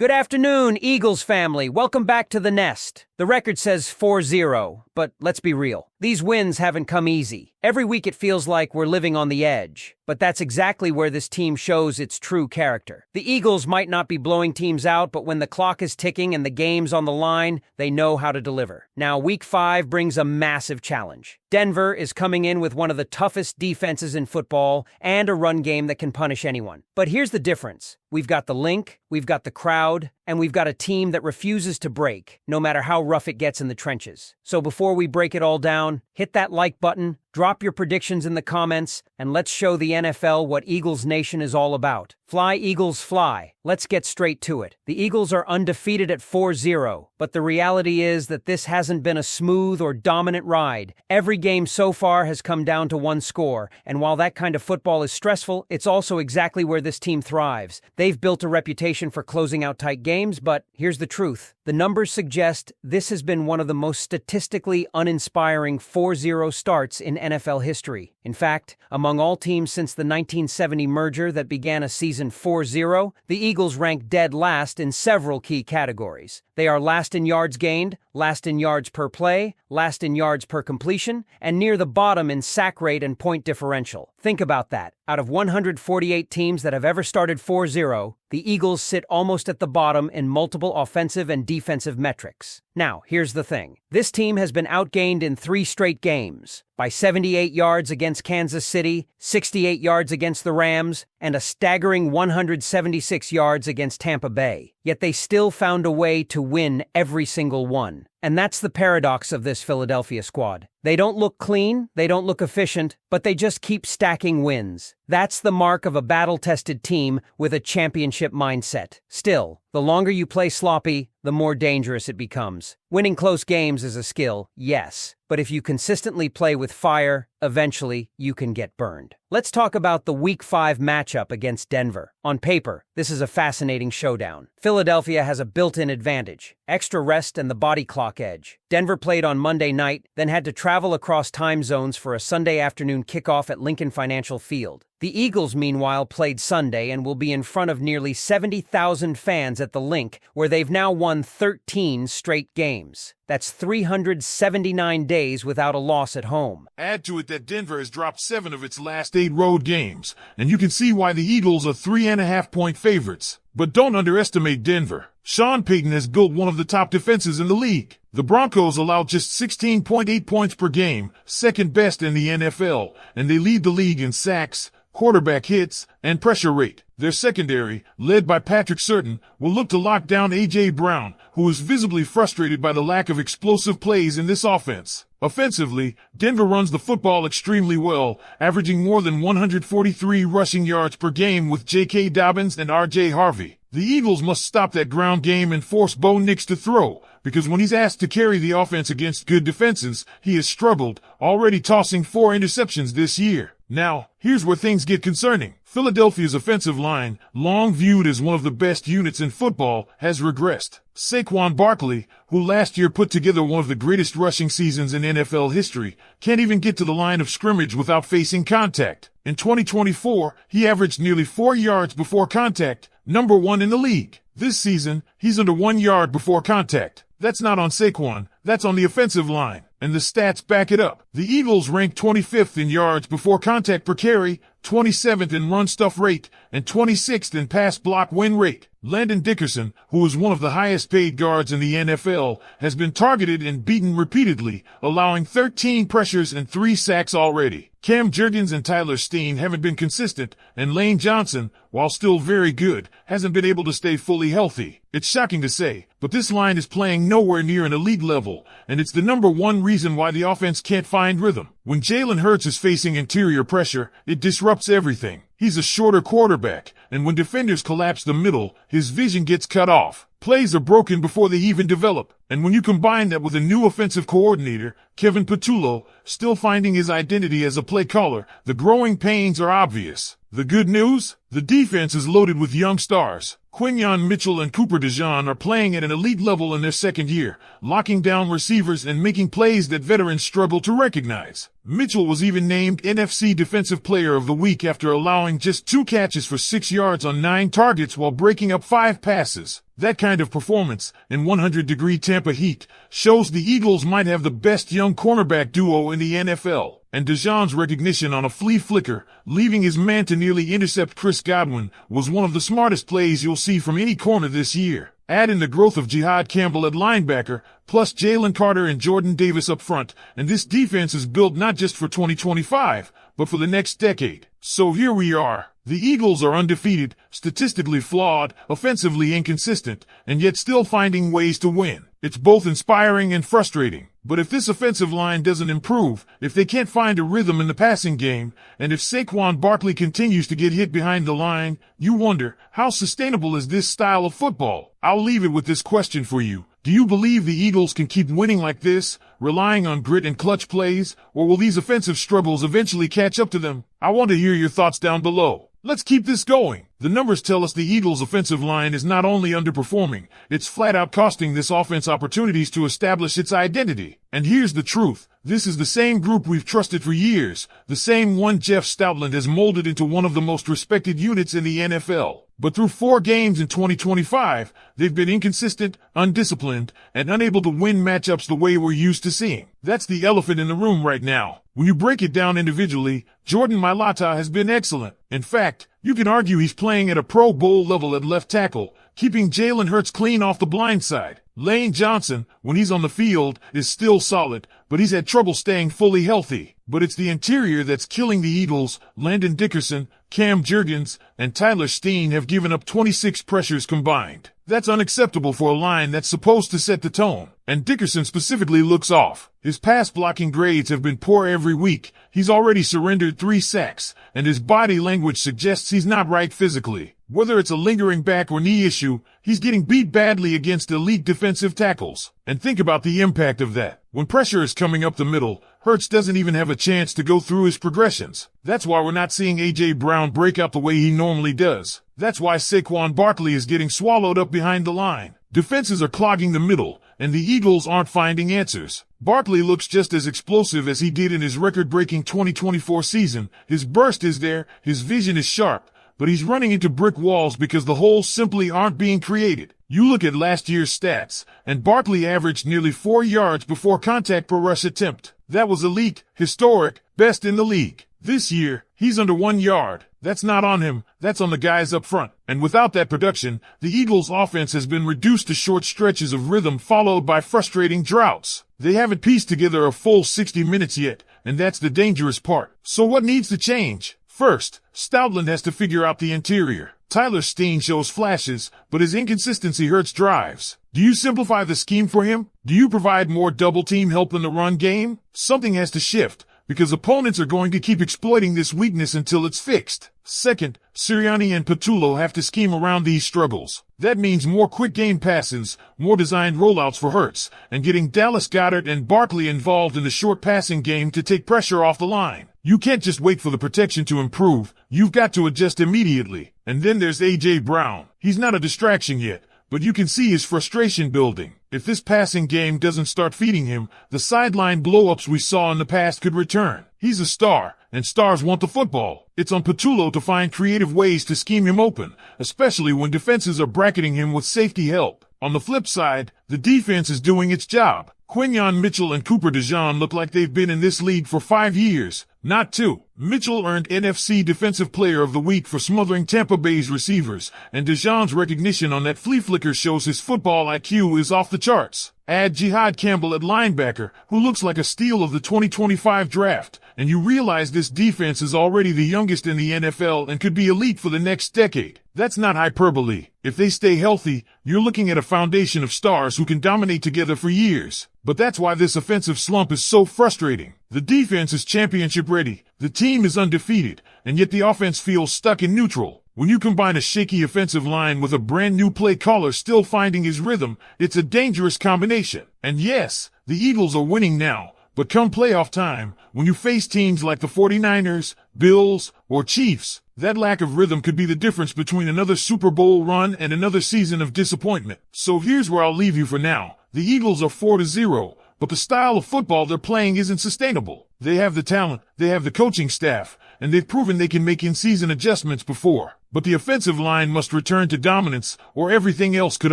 Good afternoon, Eagles family. Welcome back to the nest. The record says 4-0, but let's be real. These wins haven't come easy. Every week it feels like we're living on the edge. But that's exactly where this team shows its true character. The Eagles might not be blowing teams out, but when the clock is ticking and the game's on the line, they know how to deliver. Now, Week 5 brings a massive challenge. Denver is coming in with one of the toughest defenses in football and a run game that can punish anyone. But here's the difference. We've got the link, we've got the crowd, and we've got a team that refuses to break, no matter how rough it gets in the trenches. So before we break it all down, hit that like button, drop your predictions in the comments, and let's show the NFL what Eagles Nation is all about. Fly, Eagles, fly. Let's get straight to it. The Eagles are undefeated at 4-0, but the reality is that this hasn't been a smooth or dominant ride. Every game so far has come down to one score, and while that kind of football is stressful, it's also exactly where this team thrives. They've built a reputation for closing out tight games, but here's the truth. The numbers suggest this has been one of the most statistically uninspiring 4-0 starts in NFL history. In fact, among all teams since the 1970 merger that began a season 4-0, the Eagles rank dead last in several key categories. They are last in yards gained, last in yards per play, last in yards per completion, and near the bottom in sack rate and point differential. Think about that. Out of 148 teams that have ever started 4-0, the Eagles sit almost at the bottom in multiple offensive and defensive metrics. Now, here's the thing. This team has been outgained in 3 straight games, by 78 yards against Kansas City, 68 yards against the Rams, and a staggering 176 yards against Tampa Bay. Yet they still found a way to win every single one. And that's the paradox of this Philadelphia squad. They don't look clean, they don't look efficient, but they just keep stacking wins. That's the mark of a battle-tested team with a championship mindset. Still, the longer you play sloppy, the more dangerous it becomes. Winning close games is a skill, yes, but if you consistently play with fire, eventually you can get burned. Let's talk about the Week 5 matchup against Denver. On paper, this is a fascinating showdown. Philadelphia has a built-in advantage, extra rest and the body clock edge. Denver played on Monday night, then had to travel across time zones for a Sunday afternoon kickoff at Lincoln Financial Field. The Eagles, meanwhile, played Sunday and will be in front of nearly 70,000 fans at the Link, where they've now won 13 straight games. That's 379 days without a loss at home. Add to it that Denver has dropped 7 of its last 8 road games, and you can see why the Eagles are 3.5-point favorites. But don't underestimate Denver. Sean Payton has built one of the top defenses in the league. The Broncos allow just 16.8 points per game, second best in the NFL, and they lead the league in sacks, quarterback hits, and pressure rate. Their secondary, led by Patrick Surtain, will look to lock down A.J. Brown, who is visibly frustrated by the lack of explosive plays in this offense. Offensively, Denver runs the football extremely well, averaging more than 143 rushing yards per game with J.K. Dobbins and R.J. Harvey. The Eagles must stop that ground game and force Bo Nix to throw, because when he's asked to carry the offense against good defenses, he has struggled, already tossing 4 interceptions this year. Now, here's where things get concerning. Philadelphia's offensive line, long viewed as one of the best units in football, has regressed. Saquon Barkley, who last year put together one of the greatest rushing seasons in NFL history, can't even get to the line of scrimmage without facing contact. In 2024, he averaged nearly 4 yards before contact, number 1 in the league. This season, he's under 1 yard before contact. That's not on Saquon, that's on the offensive line, and the stats back it up. The Eagles rank 25th in yards before contact per carry, 27th in run stuff rate, and 26th in pass block win rate. Landon Dickerson, who is one of the highest paid guards in the NFL, has been targeted and beaten repeatedly, allowing 13 pressures and 3 sacks already. Cam Jurgens and Tyler Steen haven't been consistent, and Lane Johnson, while still very good, hasn't been able to stay fully healthy. It's shocking to say, but this line is playing nowhere near an elite level, and it's the number 1 reason why the offense can't find rhythm. When Jalen Hurts is facing interior pressure, it disrupts everything. He's a shorter quarterback, and when defenders collapse the middle, his vision gets cut off. Plays are broken before they even develop. And when you combine that with a new offensive coordinator, Kevin Patullo, still finding his identity as a play caller, the growing pains are obvious. The good news? The defense is loaded with young stars. Quinyon Mitchell and Cooper DeJean are playing at an elite level in their second year, locking down receivers and making plays that veterans struggle to recognize. Mitchell was even named NFC Defensive Player of the Week after allowing just 2 catches for 6 yards on 9 targets while breaking up 5 passes. That kind of performance in 100-degree Tampa heat shows the Eagles might have the best young cornerback duo in the NFL. And DeJean's recognition on a flea flicker, leaving his man to nearly intercept Chris Godwin, was one of the smartest plays you'll see from any corner this year. Add in the growth of Jihad Campbell at linebacker, plus Jalen Carter and Jordan Davis up front, and this defense is built not just for 2025, but for the next decade. So here we are. The Eagles are undefeated, statistically flawed, offensively inconsistent, and yet still finding ways to win. It's both inspiring and frustrating. But if this offensive line doesn't improve, if they can't find a rhythm in the passing game, and if Saquon Barkley continues to get hit behind the line, you wonder, how sustainable is this style of football? I'll leave it with this question for you. Do you believe the Eagles can keep winning like this, relying on grit and clutch plays, or will these offensive struggles eventually catch up to them? I want to hear your thoughts down below. Let's keep this going. The numbers tell us the Eagles' offensive line is not only underperforming, it's flat out costing this offense opportunities to establish its identity. And here's the truth. This is the same group we've trusted for years, the same one Jeff Stoutland has molded into one of the most respected units in the NFL. But through 4 games in 2025, they've been inconsistent, undisciplined, and unable to win matchups the way we're used to seeing. That's the elephant in the room right now. When you break it down individually, Jordan Mailata has been excellent. In fact, you can argue he's playing at a Pro Bowl level at left tackle, keeping Jalen Hurts clean off the blind side. Lane Johnson, when he's on the field, is still solid, but he's had trouble staying fully healthy. But it's the interior that's killing the Eagles. Landon Dickerson, Cam Jurgens, and Tyler Steen have given up 26 pressures combined. That's unacceptable for a line that's supposed to set the tone. And Dickerson specifically looks off. His pass blocking grades have been poor every week. He's already surrendered 3 sacks, and his body language suggests he's not right physically. Whether it's a lingering back or knee issue, he's getting beat badly against elite defensive tackles. And think about the impact of that. When pressure is coming up the middle, Hurts doesn't even have a chance to go through his progressions. That's why we're not seeing A.J. Brown break out the way he normally does. That's why Saquon Barkley is getting swallowed up behind the line. Defenses are clogging the middle, and the Eagles aren't finding answers. Barkley looks just as explosive as he did in his record-breaking 2024 season. His burst is there, his vision is sharp, but he's running into brick walls because the holes simply aren't being created. You look at last year's stats, and Barkley averaged nearly 4 yards before contact per rush attempt. That was elite, historic, best in the league. This year, he's under 1 yard. That's not on him, that's on the guys up front. And without that production, the Eagles' offense has been reduced to short stretches of rhythm followed by frustrating droughts. They haven't pieced together a full 60 minutes yet, and that's the dangerous part. So what needs to change? First, Stoutland has to figure out the interior. Tyler Steen shows flashes, but his inconsistency hurts drives. Do you simplify the scheme for him? Do you provide more double-team help in the run game? Something has to shift, because opponents are going to keep exploiting this weakness until it's fixed. Second, Sirianni and Patullo have to scheme around these struggles. That means more quick game passes, more designed rollouts for Hurts, and getting Dallas Goedert and Barkley involved in the short passing game to take pressure off the line. You can't just wait for the protection to improve, you've got to adjust immediately. And then there's A.J. Brown. He's not a distraction yet, but you can see his frustration building. If this passing game doesn't start feeding him, the sideline blow-ups we saw in the past could return. He's a star, and stars want the football. It's on Patullo to find creative ways to scheme him open, especially when defenses are bracketing him with safety help. On the flip side, the defense is doing its job. Quinyon Mitchell and Cooper DeJean look like they've been in this league for 5 years, not 2. Mitchell earned NFC Defensive Player of the Week for smothering Tampa Bay's receivers, and DeJean's recognition on that flea flicker shows his football IQ is off the charts. Add Jihad Campbell at linebacker, who looks like a steal of the 2025 draft, and you realize this defense is already the youngest in the NFL and could be elite for the next decade. That's not hyperbole. If they stay healthy, you're looking at a foundation of stars who can dominate together for years. But that's why this offensive slump is so frustrating. The defense is championship ready, the team is undefeated, and yet the offense feels stuck in neutral. When you combine a shaky offensive line with a brand new play caller still finding his rhythm, it's a dangerous combination. And yes, the Eagles are winning now, but come playoff time, when you face teams like the 49ers, Bills, or Chiefs, That lack of rhythm could be the difference between another Super Bowl run and another season of disappointment. So here's where I'll leave you for now. The Eagles are 4-0, but the style of football they're playing isn't sustainable. They have the talent, they have the coaching staff, and they've proven they can make in-season adjustments before. But the offensive line must return to dominance, or everything else could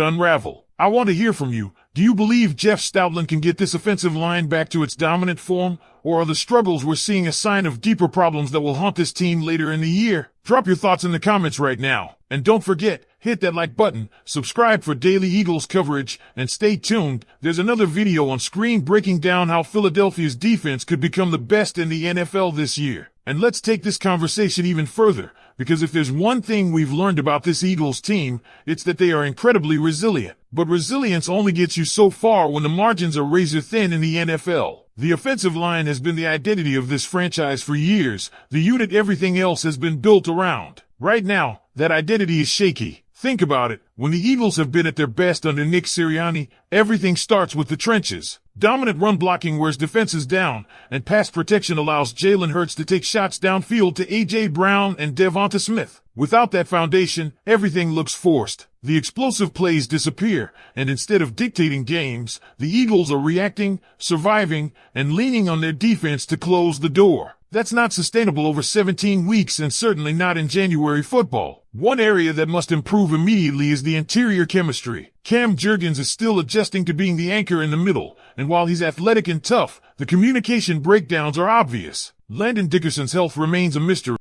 unravel. I want to hear from you. Do you believe Jeff Stoutland can get this offensive line back to its dominant form? Or are the struggles we're seeing a sign of deeper problems that will haunt this team later in the year? Drop your thoughts in the comments right now. And don't forget, hit that like button, subscribe for daily Eagles coverage, and stay tuned. There's another video on screen breaking down how Philadelphia's defense could become the best in the NFL this year. And let's take this conversation even further, because if there's one thing we've learned about this Eagles team, it's that they are incredibly resilient. But resilience only gets you so far when the margins are razor thin in the NFL. The offensive line has been the identity of this franchise for years, the unit everything else has been built around. Right now, that identity is shaky. Think about it. When the Eagles have been at their best under Nick Sirianni, everything starts with the trenches. Dominant run blocking wears defenses down, and pass protection allows Jalen Hurts to take shots downfield to A.J. Brown and DeVonta Smith. Without that foundation, everything looks forced. The explosive plays disappear, and instead of dictating games, the Eagles are reacting, surviving, and leaning on their defense to close the door. That's not sustainable over 17 weeks and certainly not in January football. One area that must improve immediately is the interior chemistry. Cam Jurgens is still adjusting to being the anchor in the middle, and while he's athletic and tough, the communication breakdowns are obvious. Landon Dickerson's health remains a mystery.